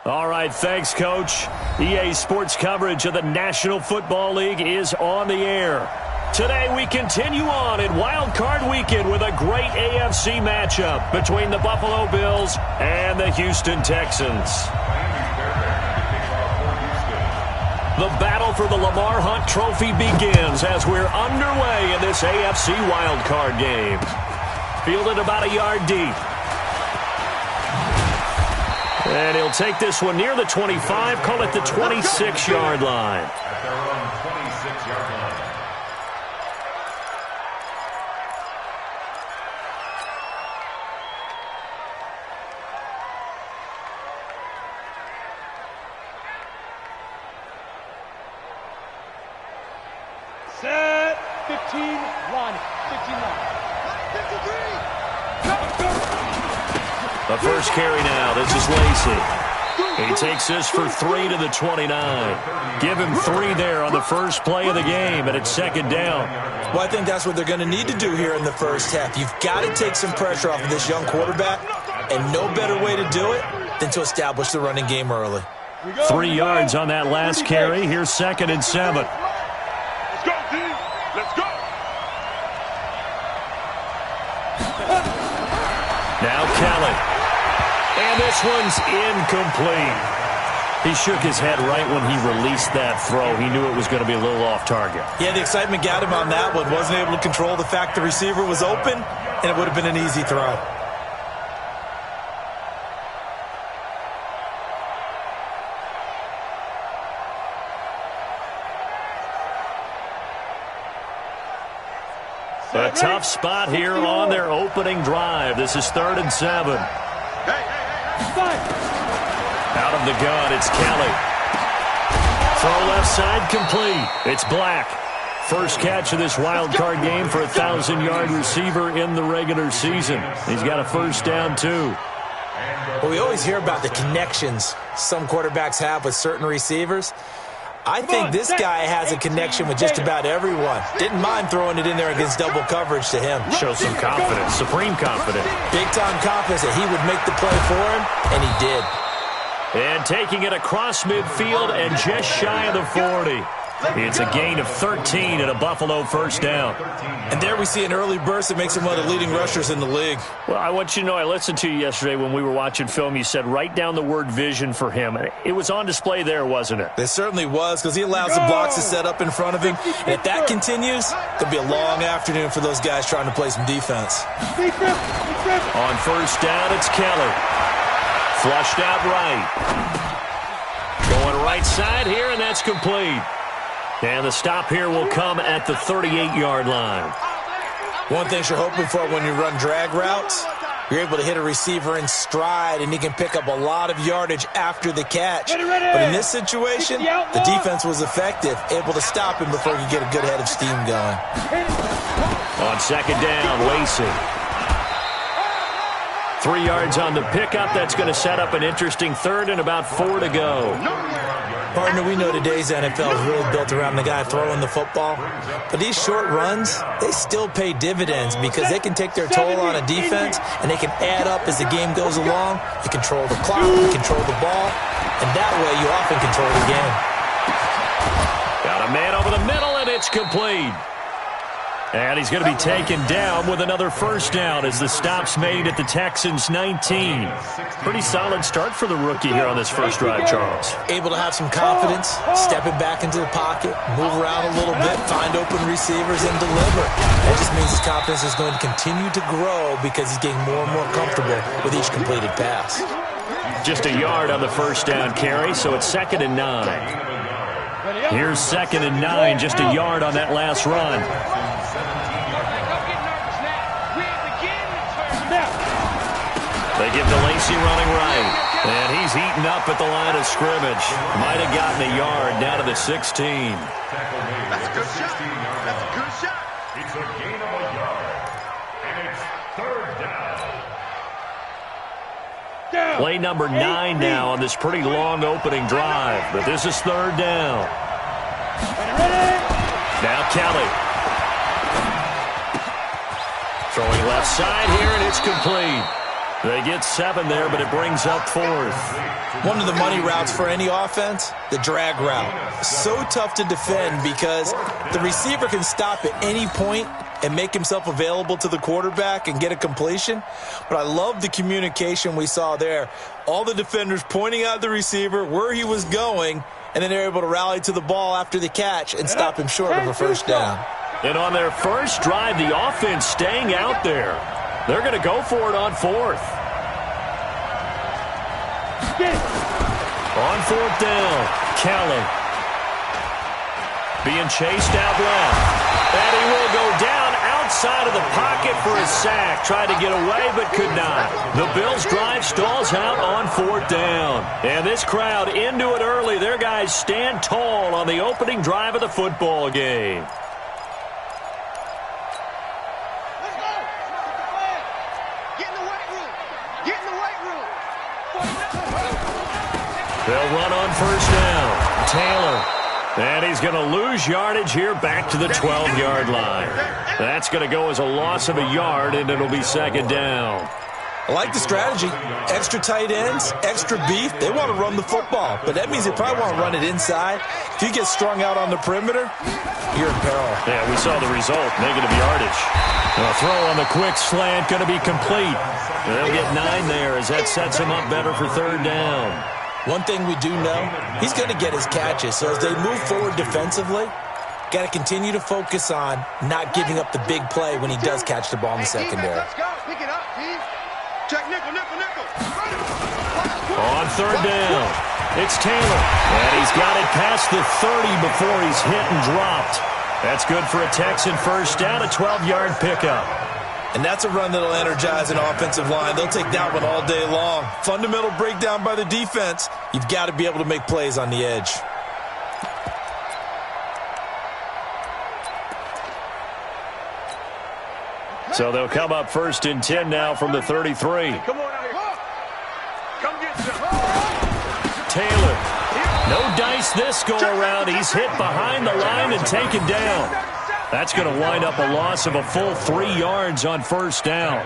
All right, thanks, Coach. EA Sports coverage of the National Football League is on the air. Today we continue on in Wild Card Weekend with a great AFC matchup between the Buffalo Bills and the Houston Texans. The battle for the Lamar Hunt Trophy begins as we're underway in this AFC Wild Card game. Fielded about a yard deep. And he'll take this one near the 25, call it the 26-yard line. At their own 26-yard line. Set, 15, run, 15, run. 53. The first carry now. This is Lacey. He takes this for 3 to the 29. Give him 3 there on the first play of the game, and it's second down. Well, I think that's what they're going to need to do here in the first half. You've got to take some pressure off of this young quarterback, and no better way to do it than to establish the running game early. 3 yards on that last carry. Here's second and 7. Let's go, team. Let's go. Now Kelly. And this one's incomplete. He shook his head right when he released that throw. He knew it was going to be a little off target. Yeah, the excitement got him on that one. Wasn't able to control the fact the receiver was open, and it would have been an easy throw. A tough spot here on their opening drive. This is 3rd and 7. Out of the gun, it's Kelly. Throw left side complete. It's Black. First catch of this wild card game for a 1,000-yard receiver in the regular season. He's got a first down, too. Well, we always hear about the connections some quarterbacks have with certain receivers. I think this guy has a connection with just about everyone. Didn't mind throwing it in there against double coverage to him. Shows some confidence, supreme confidence. Big-time confidence that he would make the play for him, and he did. And taking it across midfield and just shy of the 40. It's a gain of 13 and a Buffalo first down. And there we see an early burst that makes him one of the leading rushers in the league. Well, I want you to know, I listened to you yesterday when we were watching film. You said write down the word vision for him. It was on display there, wasn't it? It certainly was, because he allows the blocks to set up in front of him. And if that continues, there'll be a long afternoon for those guys trying to play some defense. On first down, it's Kelly. Flushed out right. Going right side here, and that's complete. And the stop here will come at the 38-yard line. One thing you're hoping for when you run drag routes, you're able to hit a receiver in stride, and he can pick up a lot of yardage after the catch. But in this situation, the defense was effective, able to stop him before he could get a good head of steam going. On second down, Lacey. 3 yards on the pickup. That's going to set up an interesting 3rd and about 4 to go. Partner, we know today's NFL is really built around the guy throwing the football. But these short runs, they still pay dividends because they can take their toll on a defense and they can add up as the game goes along. You control the clock, you control the ball, and that way you often control the game. Got a man over the middle, and it's complete. And he's going to be taken down with another first down as the stop's made at the Texans' 19. Pretty solid start for the rookie here on this first drive, Charles. Able to have some confidence, stepping back into the pocket, move around a little bit, find open receivers, and deliver. That just means his confidence is going to continue to grow because he's getting more and more comfortable with each completed pass. Just a yard on the first down carry, so it's 2nd and 9. Here's 2nd and 9, just a yard on that last run. They give to Lacey running right. And he's eaten up at the line of scrimmage. Might have gotten a yard down to the 16. That's a good shot. That's a good shot. It's a gain of a yard. And it's 3rd down. Play number 9 now on this pretty long opening drive. But this is 3rd down. Now Kelly. Throwing left side here, and it's complete. They get 7 there, but it brings up 4th. One of the money routes for any offense, the drag route. So tough to defend because the receiver can stop at any point and make himself available to the quarterback and get a completion. But I love the communication we saw there. All the defenders pointing out the receiver, where he was going, and then they're able to rally to the ball after the catch and stop him short of a first down. And on their first drive, the offense staying out there. They're going to go for it on 4th. On 4th down, Kelly. Being chased out left. And he will go down outside of the pocket for a sack. Tried to get away, but could not. The Bills' drive stalls out on 4th down. And this crowd into it early. Their guys stand tall on the opening drive of the football game. They'll run on first down. Taylor. And he's going to lose yardage here back to the 12-yard line. That's going to go as a loss of a yard, and it'll be 2nd down. I like the strategy. Extra tight ends, extra beef. They want to run the football, but that means they probably want to run it inside. If you get strung out on the perimeter, you're in peril. Yeah, we saw the result, negative yardage. A throw on the quick slant going to be complete. They'll get 9 there as that sets him up better for 3rd down. One thing we do know, he's going to get his catches. So as they move forward defensively, got to continue to focus on not giving up the big play when he does catch the ball in the secondary. Let's go. Pick it up, team. Check nickel. On 3rd down, it's Taylor. And he's got it past the 30 before he's hit and dropped. That's good for a Texan first down, a 12-yard pickup. And that's a run that'll energize an offensive line. They'll take that one all day long. Fundamental breakdown by the defense. You've got to be able to make plays on the edge. So they'll come up 1st and 10 now from the 33. Come on out here. Come get some. Taylor. No dice this go around. He's hit behind the line and taken down. That's going to wind up a loss of a full 3 yards on first down.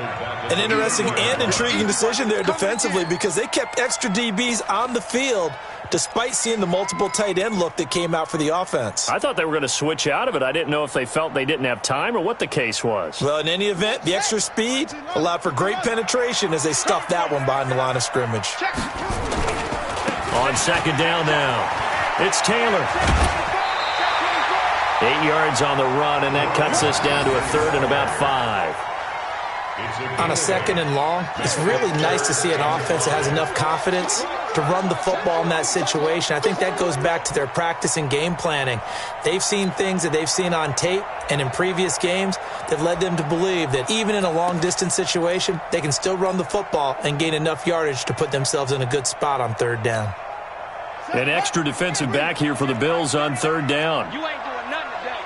An interesting and intriguing decision there defensively because they kept extra DBs on the field despite seeing the multiple tight end look that came out for the offense. I thought they were going to switch out of it. I didn't know if they felt they didn't have time or what the case was. Well, in any event, the extra speed allowed for great penetration as they stuffed that one behind the line of scrimmage. On 2nd down now, it's Taylor. 8 yards on the run, and that cuts us down to a 3rd and about 5. On a 2nd and long, it's really nice to see an offense that has enough confidence to run the football in that situation. I think that goes back to their practice and game planning. They've seen things that they've seen on tape and in previous games that led them to believe that even in a long-distance situation, they can still run the football and gain enough yardage to put themselves in a good spot on 3rd down. An extra defensive back here for the Bills on 3rd down. You ain't doing nothing today.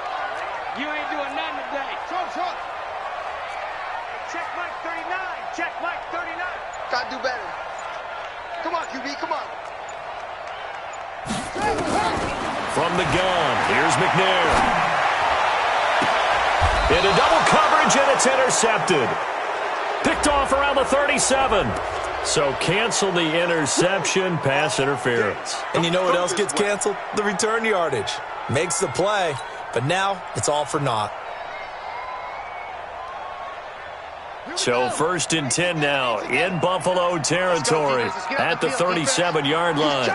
You ain't doing nothing today. Short. Check Mike 39. Check Mike 39. Gotta do better. Come on, QB, come on. From the gun, here's McNair. Into double coverage, and it's intercepted. Picked off around the 37. So cancel the interception, pass interference. And you know what else gets canceled? The return yardage. Makes the play, but now it's all for naught. So 1st and 10 now in Buffalo territory at the 37-yard line.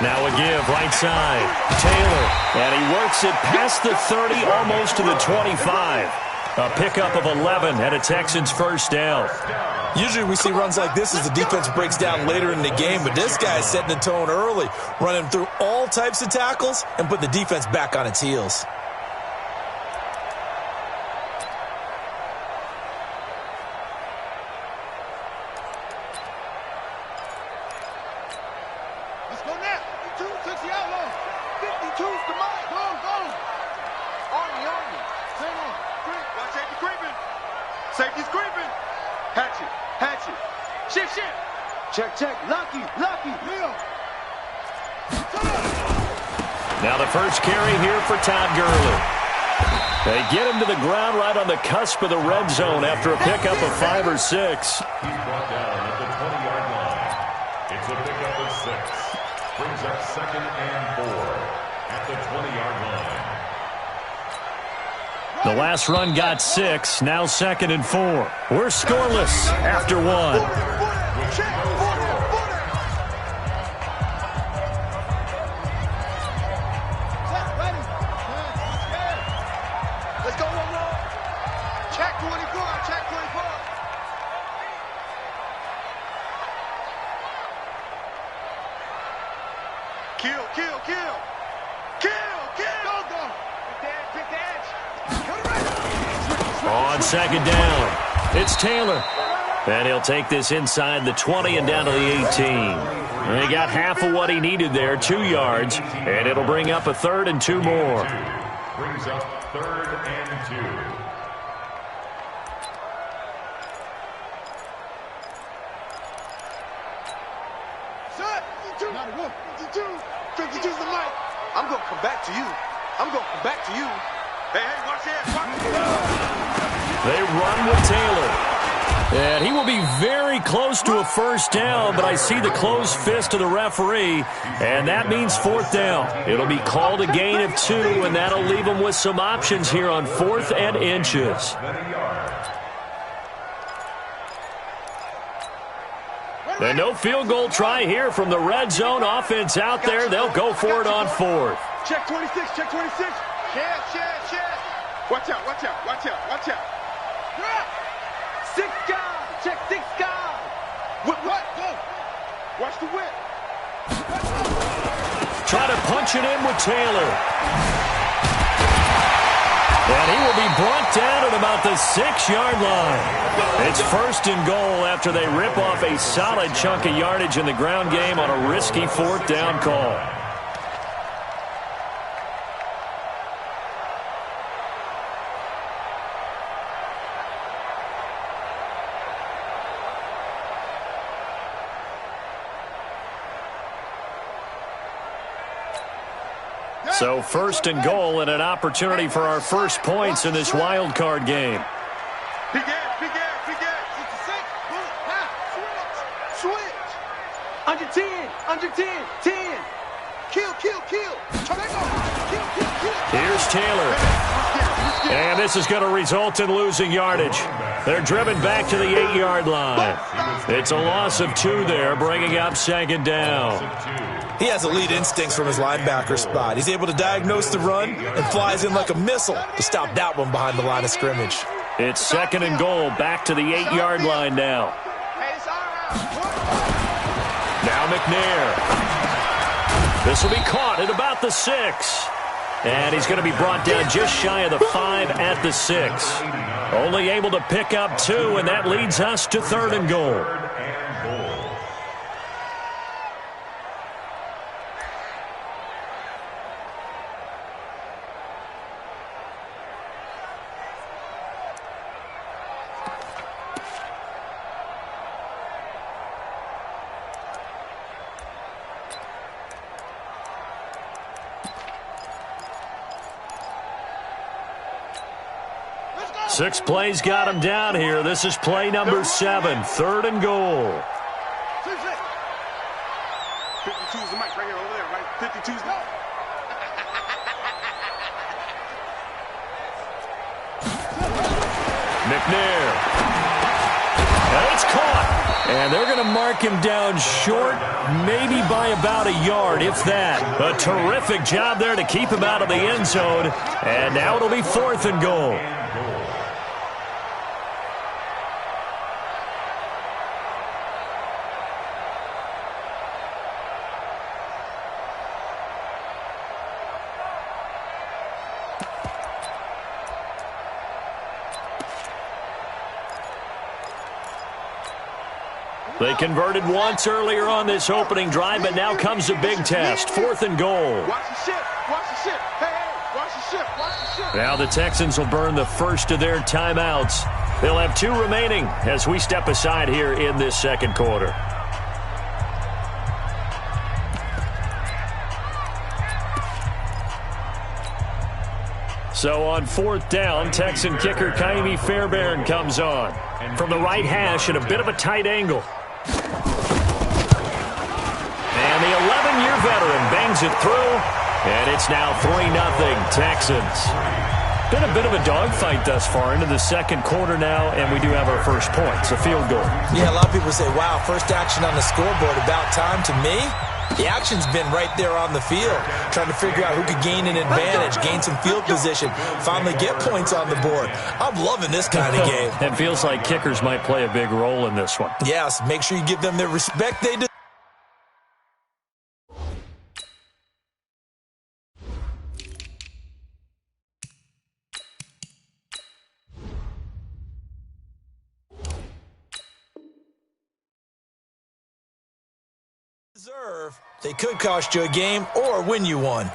Now a give right side. Taylor, and he works it past the 30, almost to the 25. A pickup of 11 and a Texans first down. Usually we see runs like this as the defense breaks down later in the game, but this guy is setting the tone early, running through all types of tackles and putting the defense back on its heels. Let's go now. 52 takes the outlaw. 52's the mark. Go. Army. Turn on. Watch safety creeping. Safety's creeping. Hatchet. Shift. Check. Lucky. Leo. Now the first carry here for Todd Gurley. They get him to the ground right on the cusp of the red zone after a pickup of 5 or 6. He's brought down at the 20-yard line. It's a pickup of 6. Brings up 2nd and 4 at the 20-yard line. The last run got 6, now 2nd and 4. We're scoreless after 1. On 2nd down, it's Taylor. And he'll take this inside the 20 and down to the 18. And he got half of what he needed there, 2 yards. And it'll bring up a 3rd and 2 more. Brings up 3rd and 2. Shut! 52's the mic. I'm going to come back to you. I'm going to come back to you. Hey, watch this. Watch this. They run with Taylor. And he will be very close to a 1st down, but I see the closed fist of the referee, and that means 4th down. It'll be called a gain of 2, and that'll leave them with some options here on 4th and inches. And no field goal try here from the red zone offense out there. They'll go for it on 4th. Check 26, check 26. Check. Watch out, watch out, watch out, watch out. 6 guys, check 6 guys. What? Go. Watch the whip. Try to punch it in with Taylor. And he will be brought down at about the 6-yard line. It's 1st and goal after they rip off a solid chunk of yardage in the ground game on a risky 4th down call. So 1st and goal and an opportunity for our first points in this wild card game. Big ass. 66. Switch. Under 10. 10. Kill. Here's Taylor. And this is going to result in losing yardage. They're driven back to the 8-yard line. It's a loss of 2 there, bringing up 2nd down. He has elite instincts from his linebacker spot. He's able to diagnose the run and flies in like a missile to stop that one behind the line of scrimmage. It's 2nd and goal, back to the 8-yard line now. Now McNair. This will be caught at about the 6. And he's going to be brought down just shy of the 5 at the 6. Only able to pick up 2, and that leads us to 3rd and goal. Six plays got him down here. This is play number 7, 3rd and goal. 52's the mic right here, over there, right? 52's the mic. McNair. And it's caught. And they're going to mark him down short, maybe by about a yard, if that. A terrific job there to keep him out of the end zone. And now it'll be 4th and goal. They converted once earlier on this opening drive, but now comes a big test. 4th and goal. Watch the ship. Hey, watch the ship. Now the Texans will burn the first of their timeouts. They'll have 2 remaining as we step aside here in this 2nd quarter. So on 4th down, Texan kicker Kaimi Fairbairn comes on. From the right hash at a bit of a tight angle. And the 11-year veteran bangs it through. And it's now 3-0 Texans. Been a bit of a dogfight thus far into the second quarter now, and we do have our first points, a field goal. Yeah, a lot of people say, wow, first action on the scoreboard, about time. To me, the action's been right there on the field, trying to figure out who could gain an advantage, gain some field position, finally get points on the board. I'm loving this kind of game. It feels like kickers might play a big role in this one. Yes, make sure you give them the respect they deserve. They could cost you a game or win you one.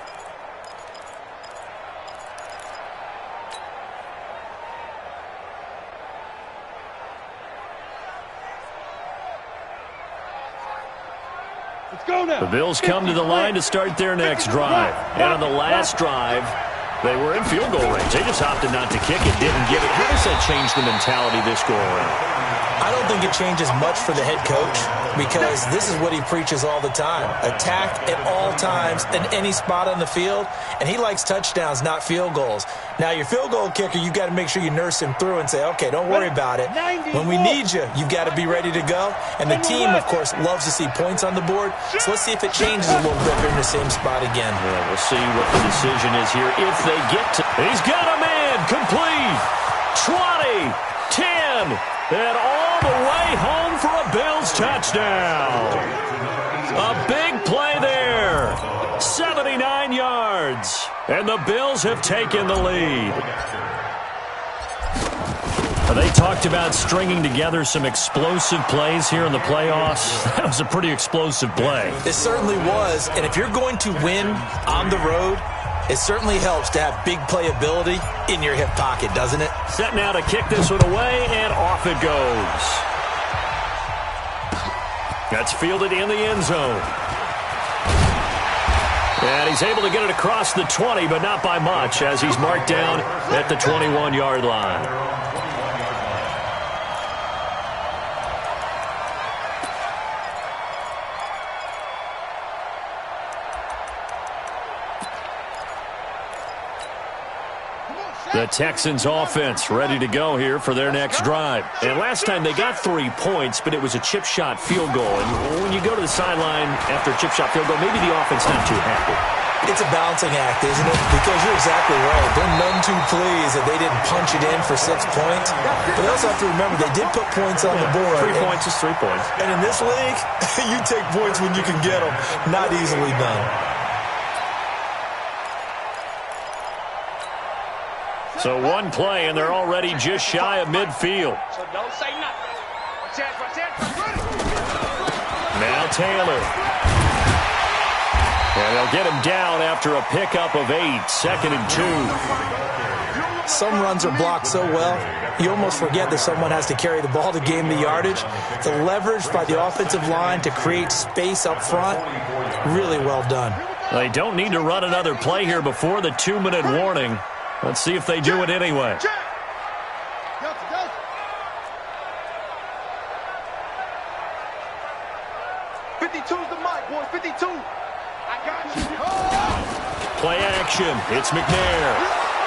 Let's go now. The Bills come to the line to start their next drive. And on the last drive, they were in field goal range. They just opted not to kick it, didn't get it. How does that change the mentality this go around? I don't think it changes much for the head coach because this is what he preaches all the time. Attack at all times in any spot on the field, and he likes touchdowns, not field goals. Now, your field goal kicker, you've got to make sure you nurse him through and say, okay, don't worry about it. When we need you, you've got to be ready to go. And the team, of course, loves to see points on the board, so let's see if it changes a little bit. They're in the same spot again. Well, we'll see what the decision is here if they get to. He's got a man complete. 20, 10, and all the way home for a Bills touchdown. A big play there. 79 yards. And the Bills have taken the lead. They talked about stringing together some explosive plays here in the playoffs. That was a pretty explosive play. It certainly was. And if you're going to win on the road, it certainly helps to have big playability in your hip pocket, doesn't it? Set now to kick this one away, and off it goes. That's fielded in the end zone. And he's able to get it across the 20, but not by much, as he's marked down at the 21-yard line. The Texans offense ready to go here for their next drive. And last time they got 3 points, but it was a chip shot field goal. And when you go to the sideline after a chip shot field goal, maybe the offense not too happy. It's a balancing act, isn't it? Because you're exactly right. They're none too pleased that they didn't punch it in for 6 points. But they also have to remember they did put points on the board. 3 points is 3 points. And in this league, you take points when you can get them. Not easily done. So one play, and they're already just shy of midfield. So don't say nothing. Now Taylor. And they'll get him down after a pickup of 8, 2nd and 2. Some runs are blocked so well, you almost forget that someone has to carry the ball to gain the yardage. The leverage by the offensive line to create space up front, really well done. They don't need to run another play here before the 2-minute warning. Let's see if they do it anyway. 52's the mic, boys. 52. I got you. Play action. It's McNair.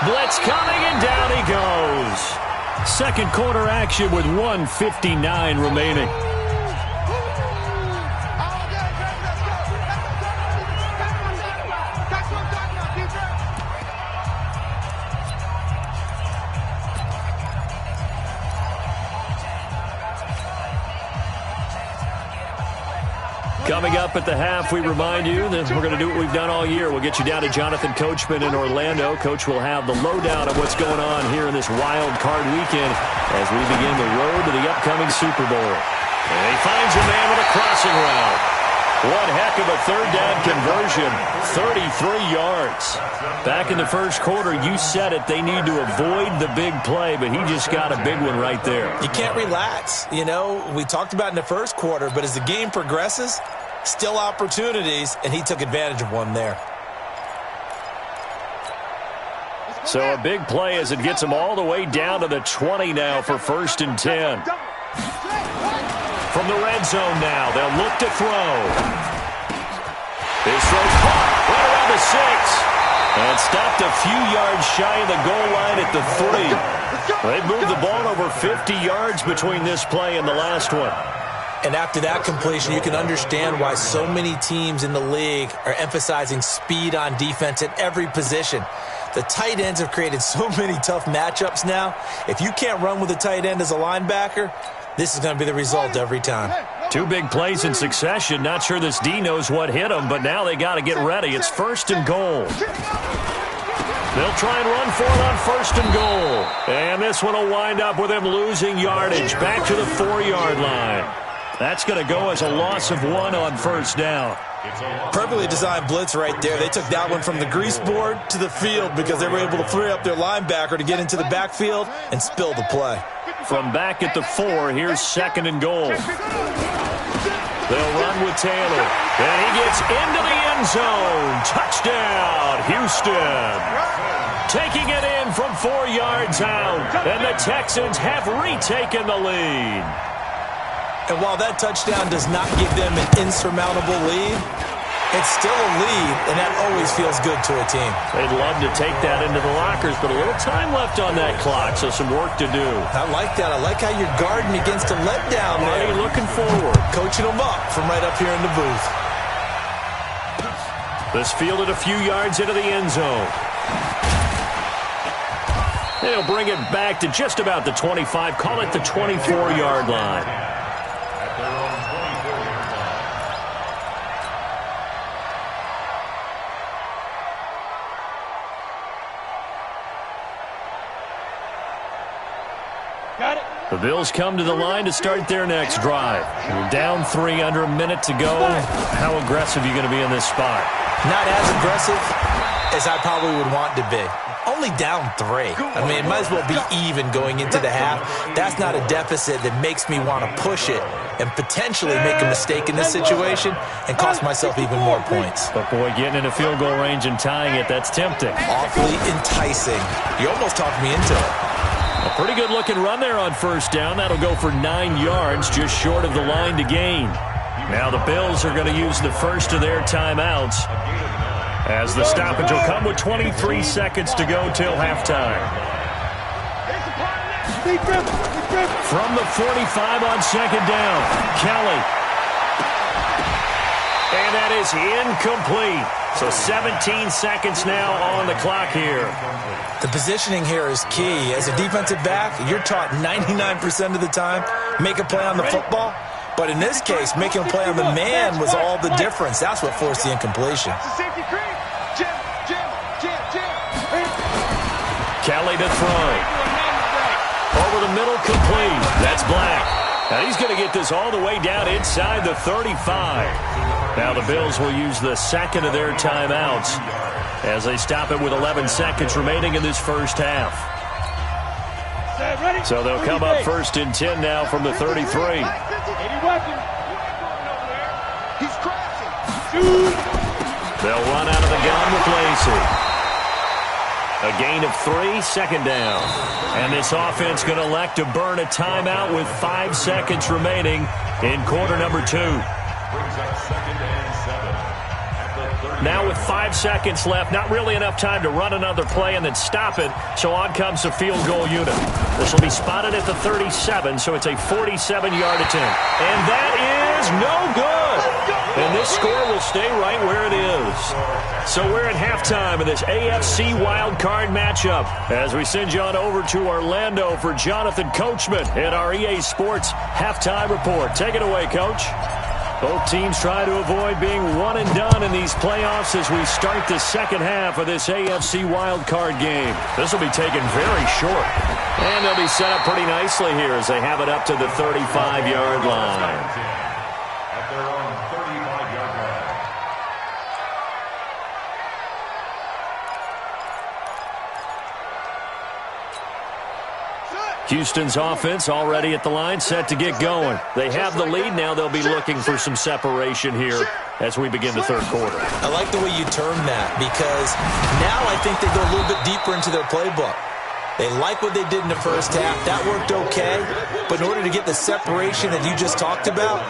Blitz coming, and down he goes. Second quarter action with 1:59 remaining. Coming up at the half, we remind you that we're going to do what we've done all year. We'll get you down to Jonathan Coachman in Orlando. Coach will have the lowdown of what's going on here in this wild card weekend as we begin the road to the upcoming Super Bowl. And he finds a man with a crossing route. One heck of a third down conversion, 33 yards. Back in the first quarter, you said it, they need to avoid the big play, but he just got a big one right there. You can't relax. You know, we talked about in the first quarter, but as the game progresses, still opportunities, and he took advantage of one there. So a big play as it gets them all the way down to the 20 now for 1st and 10. From the red zone now, they'll look to throw. His throw's caught right around the 6. And stopped a few yards shy of the goal line at the 3. They've moved the ball over 50 yards between this play and the last one. And after that completion, you can understand why so many teams in the league are emphasizing speed on defense at every position. The tight ends have created so many tough matchups now. If you can't run with a tight end as a linebacker, this is going to be the result every time. 2 big plays in succession. Not sure this D knows what hit them, but now they got to get ready. It's 1st and goal. They'll try and run for it on 1st and goal. And this one will wind up with them losing yardage back to the 4-yard line. That's going to go as a loss of 1 on 1st down. Perfectly designed blitz right there. They took that one from the grease board to the field because they were able to free up their linebacker to get into the backfield and spill the play. From back at the 4, here's 2nd and goal. They'll run with Taylor. And he gets into the end zone. Touchdown, Houston. Taking it in from 4 yards out. And the Texans have retaken the lead. And while that touchdown does not give them an insurmountable lead, it's still a lead, and that always feels good to a team. They'd love to take that into the lockers, but a little time left on that clock, so some work to do. I like that. I like how you're guarding against a letdown there. Marty looking forward. Coaching them up from right up here in the booth. This fielded a few yards into the end zone. They'll bring it back to just about the 25. Call it the 24-yard line. The Bills come to the line to start their next drive. You're down 3, under a minute to go. How aggressive are you going to be in this spot? Not as aggressive as I probably would want to be. Only down 3. I mean, it might as well be even going into the half. That's not a deficit that makes me want to push it and potentially make a mistake in this situation and cost myself even more points. But, boy, getting in a field goal range and tying it, that's tempting. Awfully enticing. You almost talked me into it. A pretty good-looking run there on 1st down. That'll go for 9 yards, just short of the line to gain. Now the Bills are going to use the first of their timeouts, as the stoppage will come with 23 seconds to go till halftime. From the 45 on 2nd down, Kelly. And that is incomplete. So 17 seconds now on the clock here. The positioning here is key. As a defensive back, you're taught 99% of the time, make a play on the football. But in this case, making a play on the man was all the difference. That's what forced the incompletion. Kelly to throw. Over the middle, complete. That's Black. Now he's going to get this all the way down inside the 35. Now the Bills will use the second of their timeouts as they stop it with 11 seconds remaining in this first half. So they'll come up 1st and 10 now from the 33. They'll run out of the gun with Lacey. A gain of 3, 2nd down. And this offense going to elect to burn a timeout with 5 seconds remaining in quarter number 2. Now with 5 seconds left, not really enough time to run another play and then stop it, so on comes the field goal unit. This will be spotted at the 37, so it's a 47-yard attempt. And that is no good. And this score will stay right where it is. So we're at halftime of this AFC wildcard matchup as we send you on over to Orlando for Jonathan Coachman at our EA Sports Halftime Report. Take it away, Coach. Both teams try to avoid being one and done in these playoffs as we start the second half of this AFC wildcard game. This will be taken very short. And they'll be set up pretty nicely here as they have it up to the 35-yard line. At their own 35-yard line. Houston's offense already at the line, set to get going. They have the lead now. They'll be looking for some separation here as we begin the third quarter. I like the way you term that, because now I think they go a little bit deeper into their playbook. They like what they did in the first half. That worked okay. But in order to get the separation that you just talked about,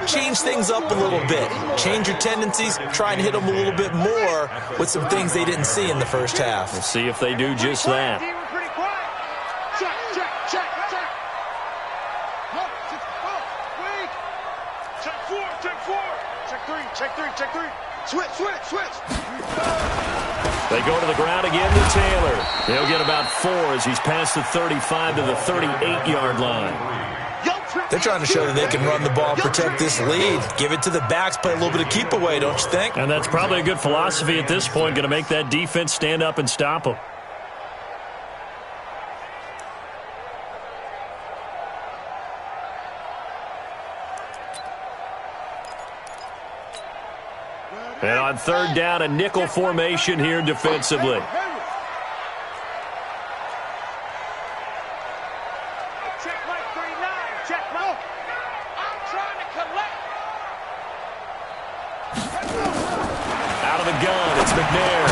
change things up a little bit. Change your tendencies. Try and hit them a little bit more with some things they didn't see in the first half. We'll see if they do just that. Check, check, check, check. Look, wait. Check four, check four. Check three, check three, check three. Switch, switch, switch. They go to the ground again to Taylor. They'll get about 4 as he's past the 35 to the 38-yard line. They're trying to show that they can run the ball, protect this lead. Give it to the backs, play a little bit of keep away, don't you think? And that's probably a good philosophy at this point, going to make that defense stand up and stop them. And on third down, a nickel formation here defensively. Check right 39. Check right. I'm trying to collect. Out of the gun, it's McNair.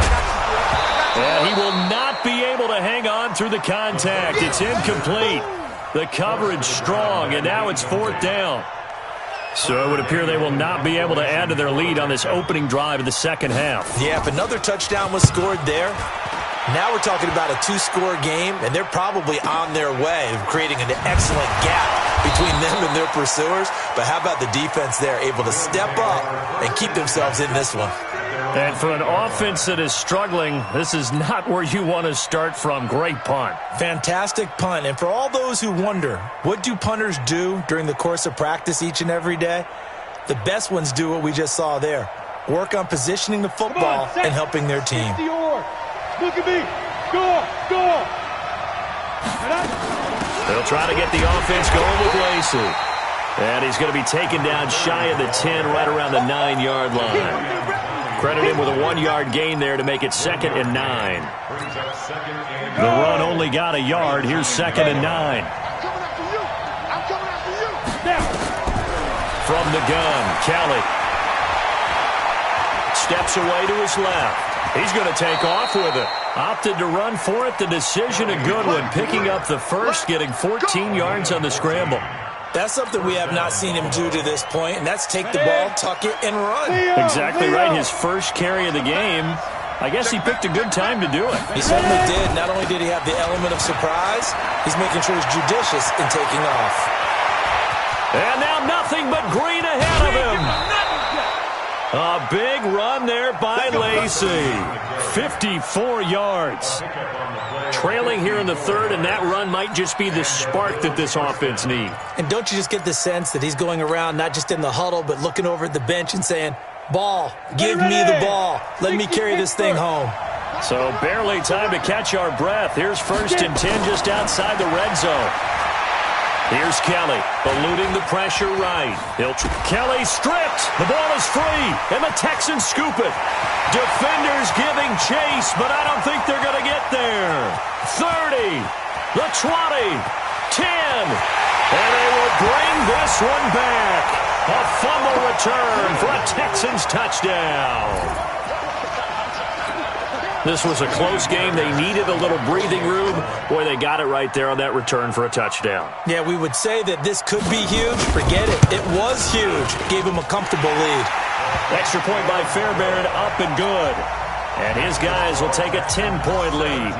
And he will not be able to hang on through the contact. It's incomplete. The coverage strong, and now it's fourth down. So it would appear they will not be able to add to their lead on this opening drive of the second half. Yeah, if another touchdown was scored there, now we're talking about a 2-score game, and they're probably on their way of creating an excellent gap between them and their pursuers. But how about the defense there, able to step up and keep themselves in this one? And for an offense that is struggling, this is not where you want to start from. Great punt. Fantastic punt. And for all those who wonder, what do punters do during the course of practice each and every day? The best ones do what we just saw there. Work on positioning the football and helping their team. Look at me. Go, go. They'll try to get the offense going with Lacey. And he's going to be taken down shy of the 10, right around the 9-yard line. Credit him with a 1-yard gain there to make it 2nd and 9. The run only got a yard. Here's 2nd and 9. From the gun, Kelly steps away to his left. He's going to take off with it. Opted to run for it. The decision a good one, picking up the first, getting 14 yards on the scramble. That's something we have not seen him do to this point, and that's take the ball, tuck it, and run. Exactly right. His first carry of the game. I guess he picked a good time to do it. He certainly did. Not only did he have the element of surprise, he's making sure he's judicious in taking off. And now nothing but green ahead of him. A big run there by Lacey. 54 yards. Trailing here in the third, and that run might just be the spark that this offense needs. And don't you just get the sense that he's going around not just in the huddle, but looking over at the bench and saying, ball, give me the ball. Let me carry this thing home. So barely time to catch our breath. Here's 1st and 10 just outside the red zone. Here's Kelly, eluding the pressure right. Kelly stripped. The ball is free, and the Texans scoop it. Defenders giving chase, but I don't think they're going to get there. 30, the 20, 10, and they will bring this one back. A fumble return for a Texans touchdown. This was a close game. They needed a little breathing room. Boy, they got it right there on that return for a touchdown. Yeah, we would say that this could be huge. Forget it. It was huge. Gave him a comfortable lead. Extra point by Fairbairn, up and good. And his guys will take a 10-point lead.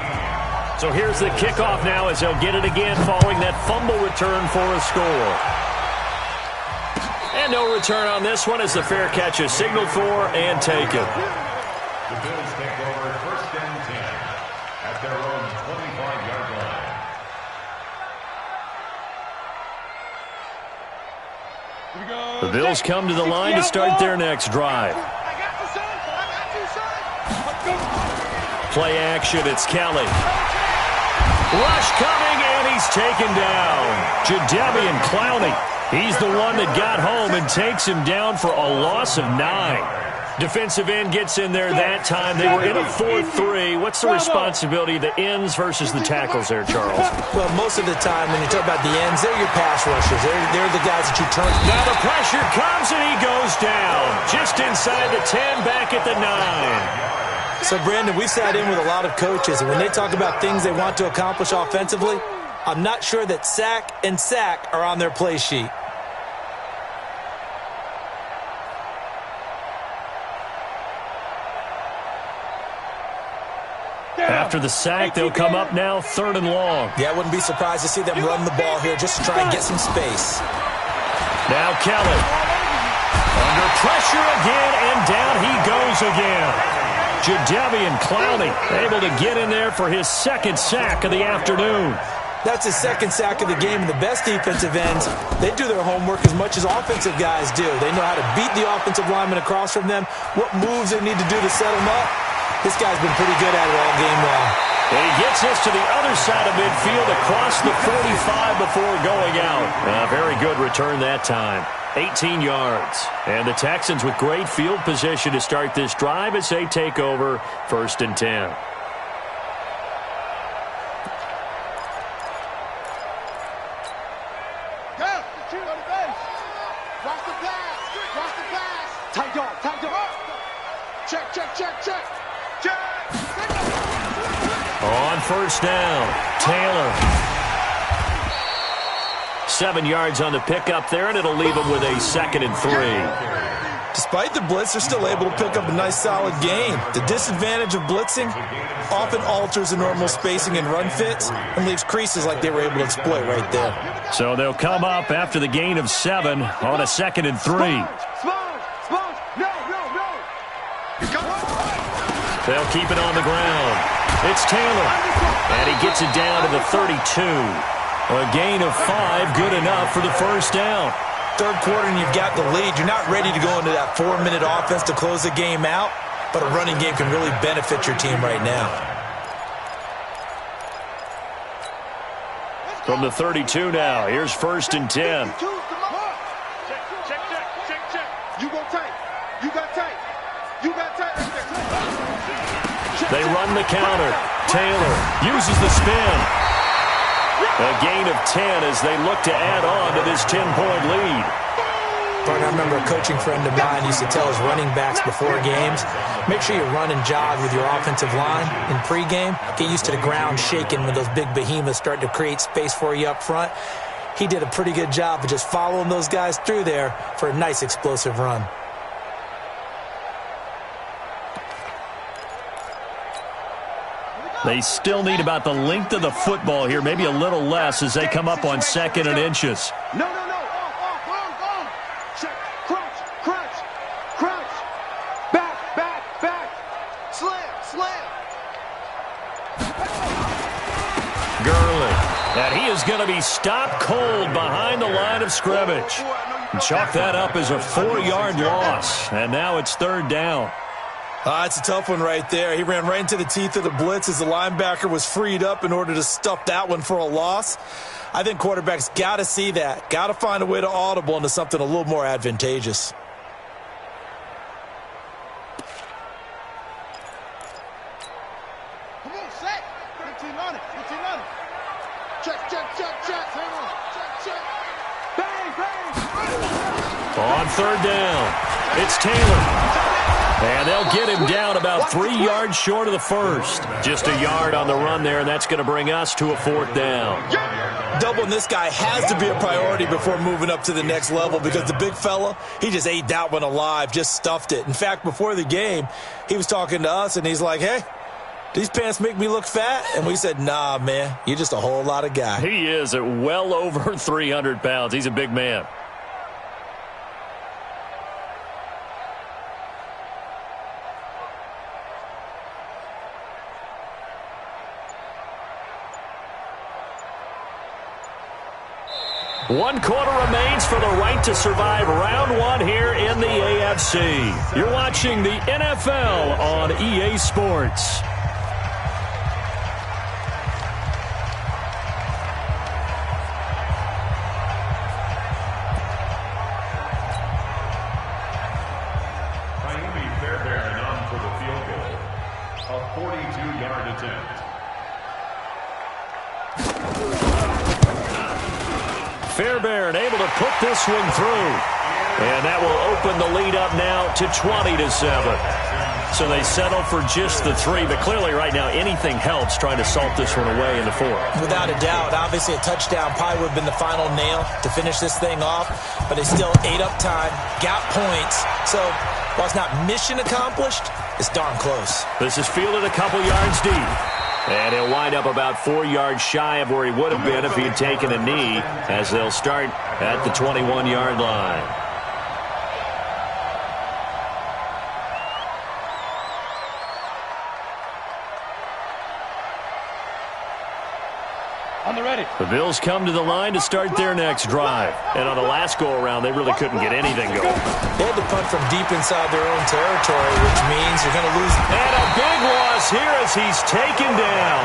So here's the kickoff now as they'll get it again following that fumble return for a score. And no return on this one as the fair catch is signaled for and taken. The Bills take over 1st and 10 at their own 25-yard line. The Bills come to the line to start their next drive. Play action, it's Kelly. Rush coming, and he's taken down. Jadeveon Clowney. He's the one that got home and takes him down for a loss of 9. Defensive end gets in there that time. They were in a 4-3. What's the responsibility of the ends versus the tackles there, Charles? Well, most of the time when you talk about the ends, they're your pass rushers. They're the guys that you turn. Now the pressure comes and he goes down. Just inside the 10, back at the 9. So, Brandon, we've sat in with a lot of coaches, and when they talk about things they want to accomplish offensively, I'm not sure that sack and sack are on their play sheet. After the sack, they'll come up now 3rd and long. Yeah, I wouldn't be surprised to see them run the ball here just to try and get some space. Now Kelly. Under pressure again, and down he goes again. Jadeveon Clowney able to get in there for his 2nd sack of the afternoon. That's his 2nd sack of the game, and the best defensive ends, they do their homework as much as offensive guys do. They know how to beat the offensive lineman across from them, what moves they need to do to set them up. This guy's been pretty good at it all game long. And he gets this to the other side of midfield across the 45 before going out. Very good return that time. 18 yards. And the Texans with great field position to start this drive as they take over 1st and 10. On 1st down, Taylor. 7 yards on the pickup there, and it'll leave him with a 2nd and 3. Despite the blitz, they're still able to pick up a nice, solid gain. The disadvantage of blitzing often alters the normal spacing and run fits and leaves creases like they were able to exploit right there. So they'll come up after the gain of 7 on a 2nd and 3. They'll keep it on the ground. It's Taylor, and he gets it down to the 32. A gain of 5, good enough for the 1st down. 3rd quarter and you've got the lead. You're not ready to go into that 4-minute offense to close the game out, but a running game can really benefit your team right now. From the 32 now, here's 1st and 10. Check. You go tight. You got tight. You got tight. They run the counter. Taylor uses the spin. A gain of 10 as they look to add on to this 10-point lead. Partner, I remember a coaching friend of mine used to tell his running backs before games, make sure you run and jog with your offensive line in pregame. Get used to the ground shaking when those big behemoths start to create space for you up front. He did a pretty good job of just following those guys through there for a nice explosive run. They still need about the length of the football here, maybe a little less as they come up on 2nd and inches. No. Check. Crunch. Back. Slam. Gurley. And he is going to be stopped cold behind the line of scrimmage. Chalk that up as a 4-yard loss. And now it's 3rd down. It's a tough one right there. He ran right into the teeth of the blitz as the linebacker was freed up in order to stuff that one for a loss. I think quarterbacks got to see that. Got to find a way to audible into something a little more advantageous. Come on, set. 15 on it. Check. Bang. On 3rd down, it's Taylor. And they'll get him down about 3 yards short of the 1st. Just a yard on the run there, and that's going to bring us to a 4th down. Doubling this guy has to be a priority before moving up to the next level because the big fella, he just ate that one alive, just stuffed it. In fact, before the game, he was talking to us, and he's like, hey, these pants make me look fat? And we said, nah, man, you're just a whole lot of guy. He is at well over 300 pounds. He's a big man. One quarter remains for the right to survive round 1 here in the AFC. You're watching the NFL on EA Sports. Miami Fairbairn able to put this one through. And that will open the lead up now to 20-7. So they settle for just the 3, but clearly right now anything helps trying to salt this one away in the 4th. Without a doubt, obviously a touchdown probably would have been the final nail to finish this thing off, but they still ate up time, got points. So while it's not mission accomplished, it's darn close. This is fielded a couple yards deep. And he'll wind up about 4 yards shy of where he would have been if he had taken a knee, as they'll start at the 21-yard line. The Bills come to the line to start their next drive. And on the last go-around, they really couldn't get anything going. They had to punt from deep inside their own territory, which means you're going to lose. And a big loss here as he's taken down.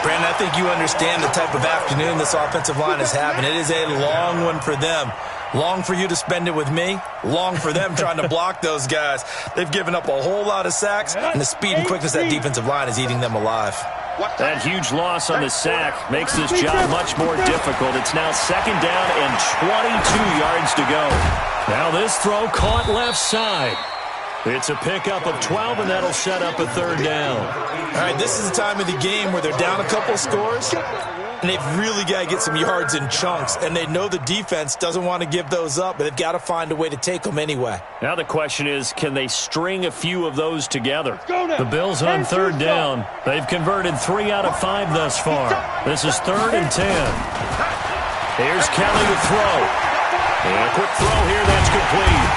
Brandon, I think you understand the type of afternoon this offensive line is having. It is a long one for them. Long for you to spend it with me. Long for them trying to block those guys. They've given up a whole lot of sacks, and the speed and quickness of that defensive line is eating them alive. That huge loss on the sack makes this job much more difficult. It's now 2nd down and 22 yards to go. Now this throw caught left side. It's a pickup of 12, and that'll set up a 3rd down. All right, this is the time of the game where they're down a couple of scores, and they've really got to get some yards in chunks, and they know the defense doesn't want to give those up, but they've got to find a way to take them anyway. Now the question is, can they string a few of those together? The Bills on 3rd down. They've converted 3 out of 5 thus far. This is 3rd and 10. Here's Kelly to throw. And a quick throw here, that's complete.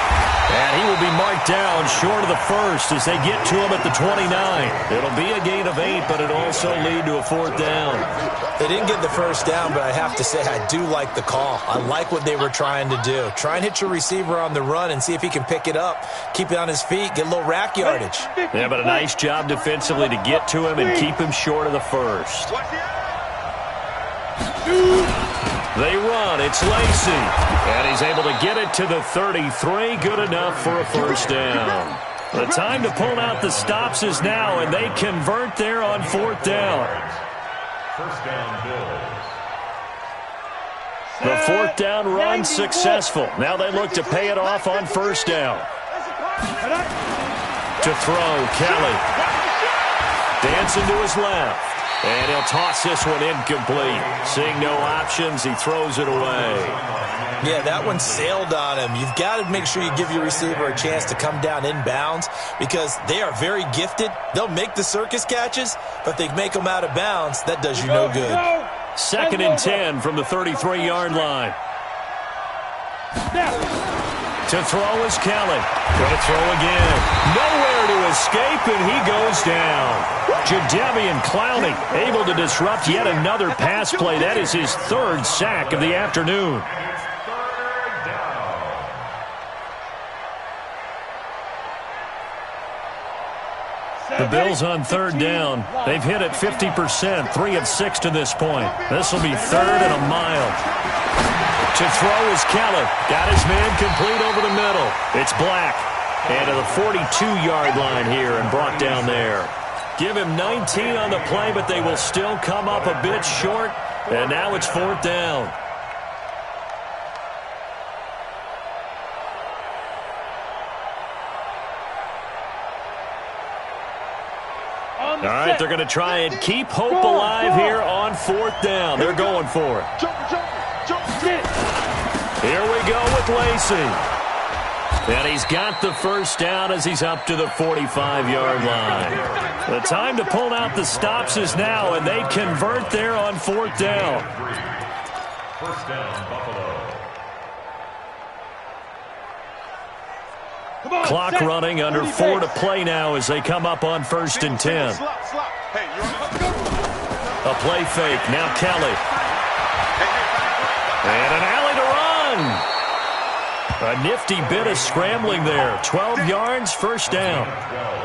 And he will be marked down short of the 1st as they get to him at the 29. It'll be a gain of 8, but it'll also lead to a 4th down. They didn't get the 1st down, but I have to say I do like the call. I like what they were trying to do. Try and hit your receiver on the run and see if he can pick it up. Keep it on his feet, get a little rack yardage. Yeah, but a nice job defensively to get to him and keep him short of the 1st. They run. It's Lacy. And he's able to get it to the 33. Good enough for a 1st down. The time to pull out the stops is now, and they convert there on 4th down. 1st down, Bills. The 4th down run successful. Now they look to pay it off on 1st down. To throw, Kelly. Dancing to his left. And he'll toss this one incomplete. Seeing no options, he throws it away. Yeah, that one sailed on him. You've got to make sure you give your receiver a chance to come down inbounds because they are very gifted. They'll make the circus catches, but they make them out of bounds. That does you no good. 2nd and 10 from the 33-yard line. To throw is Kelly. Going to throw again. Nowhere to escape, and he goes down. Jadeveon Clowney able to disrupt yet another pass play. That is his 3rd sack of the afternoon. The Bills on 3rd down. They've hit it 50%, 3 of 6 to this point. This will be 3rd and a mile. To throw is Kelly. Got his man complete over the middle. It's Black. And to the 42-yard line here and brought down there. Give him 19 on the play, but they will still come up a bit short. And now it's 4th down. All right, they're going to try and keep hope alive here on 4th down. They're going for it. Here we go with Lacy. And he's got the 1st down as he's up to the 45-yard line. The time to pull out the stops is now, and they convert there on 4th down. 1st down, Buffalo. Clock running, under 4 to play now as they come up on 1st and 10. A play fake, now Kelly. And an alley to run. A nifty bit of scrambling there. 12 yards, 1st down.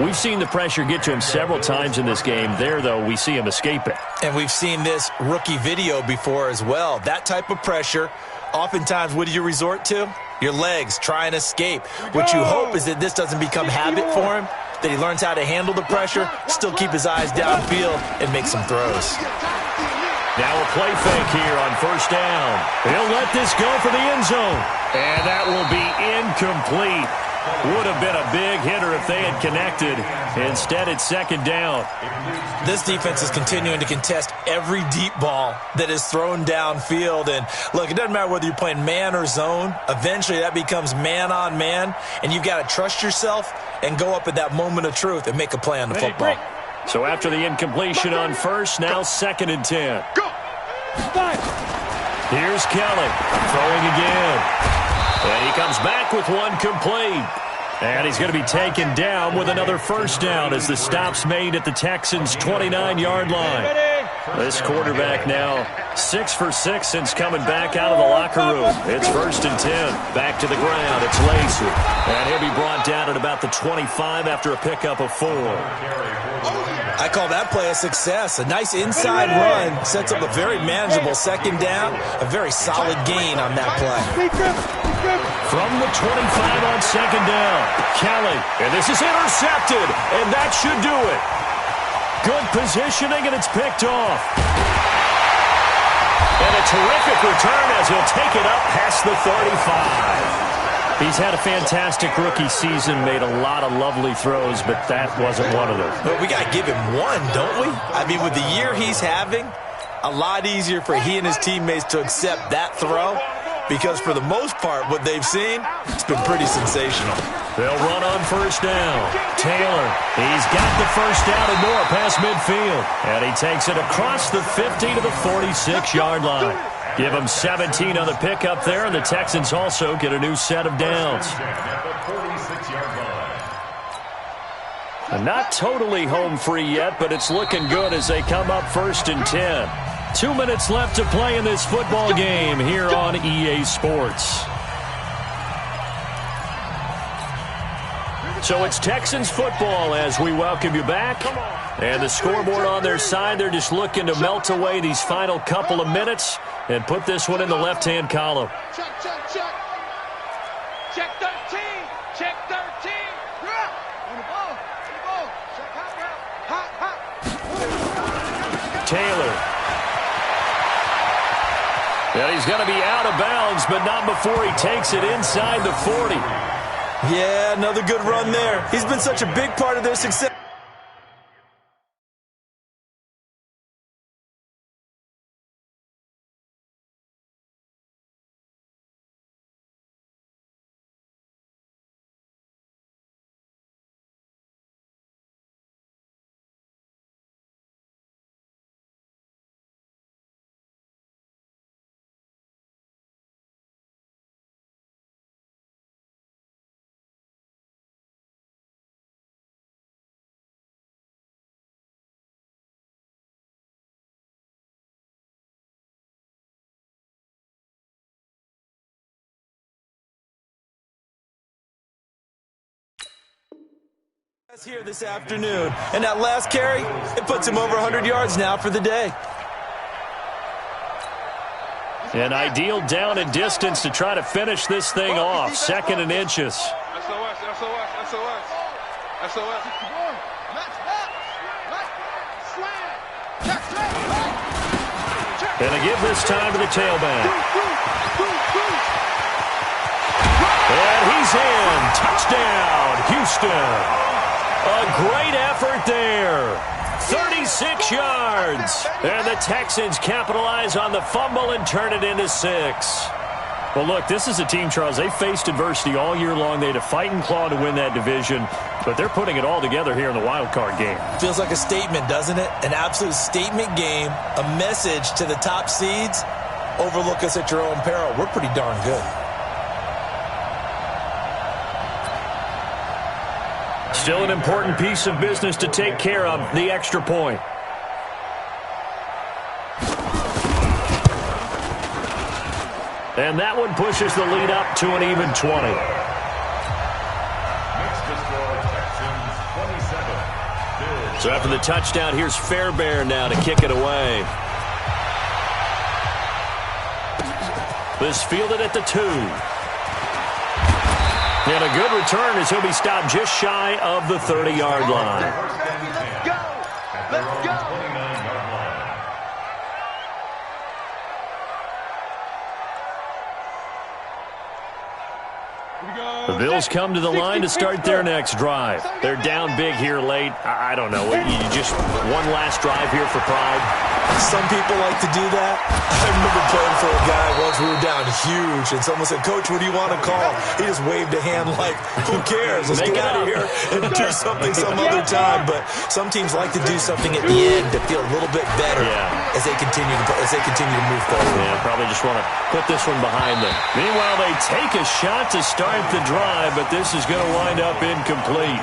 We've seen the pressure get to him several times in this game. There, though, we see him escape it. And we've seen this rookie video before as well. That type of pressure, oftentimes, what do you resort to? Your legs, try and escape. What you hope is that this doesn't become habit for him, that he learns how to handle the pressure, still keep his eyes downfield, and make some throws. Now a play fake here on first down. He'll let this go for the end zone. And that will be incomplete. Would have been a big hitter if they had connected. Instead, it's second down. This defense is continuing to contest every deep ball that is thrown downfield. And, look, it doesn't matter whether you're playing man or zone. Eventually, that becomes man-on-man, and you've got to trust yourself and go up at that moment of truth and make a play on the football. So after the incompletion on first, now 2nd and 10. Here's Kelly throwing again. And he comes back with one complete. And he's going to be taken down with another first down as the stop's made at the Texans' 29-yard line. This quarterback now 6 for 6 since coming back out of the locker room. It's 1st and 10. Back to the ground. It's Lacy. And he'll be brought down at about the 25 after a pickup of 4. I call that play a success. A nice inside run sets up a very manageable second down. A very solid gain on that play. From the 25 on second down, Kelly. And this is intercepted, and that should do it. Good positioning, and it's picked off. And a terrific return as he'll take it up past the 35. He's had a fantastic rookie season, made a lot of lovely throws, but that wasn't one of them. But we got to give him one, don't we? I mean, with the year he's having, a lot easier for he and his teammates to accept that throw, because for the most part, what they've seen, it's been pretty sensational. They'll run on first down. Taylor, he's got the first down and more past midfield. And he takes it across the 50 to the 46-yard line. Give him 17 on the pickup there, and the Texans also get a new set of downs. And not totally home free yet, but it's looking good as they come up 1st and 10. 2 minutes left to play in this football game here on EA Sports. So it's Texans football as we welcome you back. And the scoreboard on their side, they're just looking to melt away these final couple of minutes and put this one in the left-hand column. Check, check, check. Check 13. Check 13. On the ball. Check hot. Taylor. And he's going to be out of bounds, but not before he takes it inside the 40. Yeah, another good run there. He's been such a big part of their success. Here this afternoon, and that last carry, it puts him over 100 yards now for the day. An ideal down and distance to try to finish this thing off. 2nd and inches. SOS. And they give this time to the tailback. And he's in. Touchdown, Houston. A great effort there. 36 yards. And the Texans capitalize on the fumble and turn it into 6. Well, look, this is a team, Charles, they faced adversity all year long. They had to fight and claw to win that division, but they're putting it all together here in the wild card game. Feels like a statement, doesn't it? An absolute statement game, a message to the top seeds. Overlook us at your own peril. We're pretty darn good. Still an important piece of business to take care of, the extra point. And that one pushes the lead up to an even 20. So after the touchdown, here's Fairbairn now to kick it away. This fielded at the 2. And a good return as he'll be stopped just shy of the 30-yard line. Let's go. The Bills come to the line to start their next drive. They're down big here late. I don't know. You just one last drive here for pride. Some people like to do that. I remember playing for a guy once. We were down huge, and someone said, "Coach, what do you want to call?" He just waved a hand like, "Who cares? Let's get out of here and do something some other time." But some teams like to do something at the end to feel a little bit better as they continue to move forward. Yeah, probably just want to put this one behind them. Meanwhile, they take a shot to start the drive, but this is going to wind up incomplete.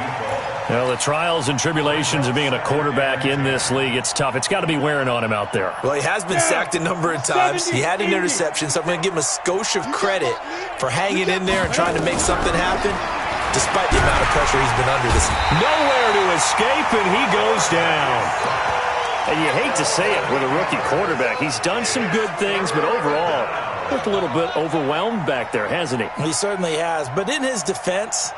Well, the trials and tribulations of being a quarterback in this league, it's tough. It's got to be wearing on him out there. Well, he has been sacked a number of times. He had an interception, so I'm going to give him a skosh of credit for hanging in there and trying to make something happen, despite the amount of pressure he's been under this season. Nowhere to escape, and he goes down. And you hate to say it with a rookie quarterback. He's done some good things, but overall, looked a little bit overwhelmed back there, hasn't he? He certainly has, but in his defense,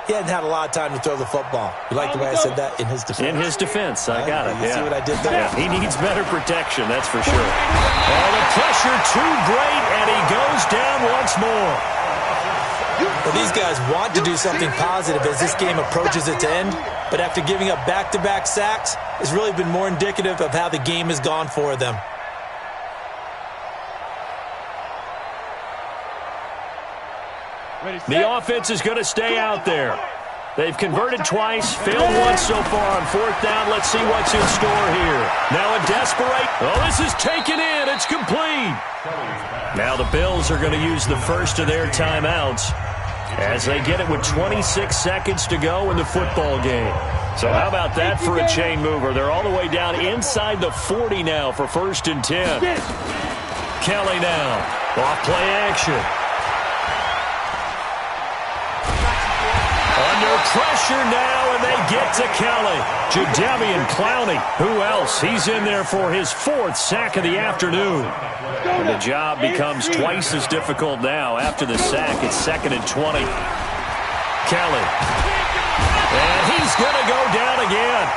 he hadn't had a lot of time to throw the football. You like the way I said that? In his defense. In his defense. I got it. You see what I did there? Yeah, he needs better protection, that's for sure. Oh, the pressure too great, and he goes down once more. Well, these guys want to do something positive as this game approaches its end, but after giving up back-to-back sacks, it's really been more indicative of how the game has gone for them. The offense is going to stay out there. They've converted twice, failed once so far on fourth down. Let's see what's in store here. Now a desperate. Oh, this is taken in. It's complete. Now the Bills are going to use the first of their timeouts as they get it with 26 seconds to go in the football game. So how about that for a chain mover? They're all the way down inside the 40 now for 1st and 10. Kelly now. Off play action. Under pressure now, and they get to Kelly. Jadeveon Clowney. Who else? He's in there for his 4th sack of the afternoon. And the job becomes twice as difficult now. After the sack, it's 2nd and 20. Kelly. And he's going to go down again.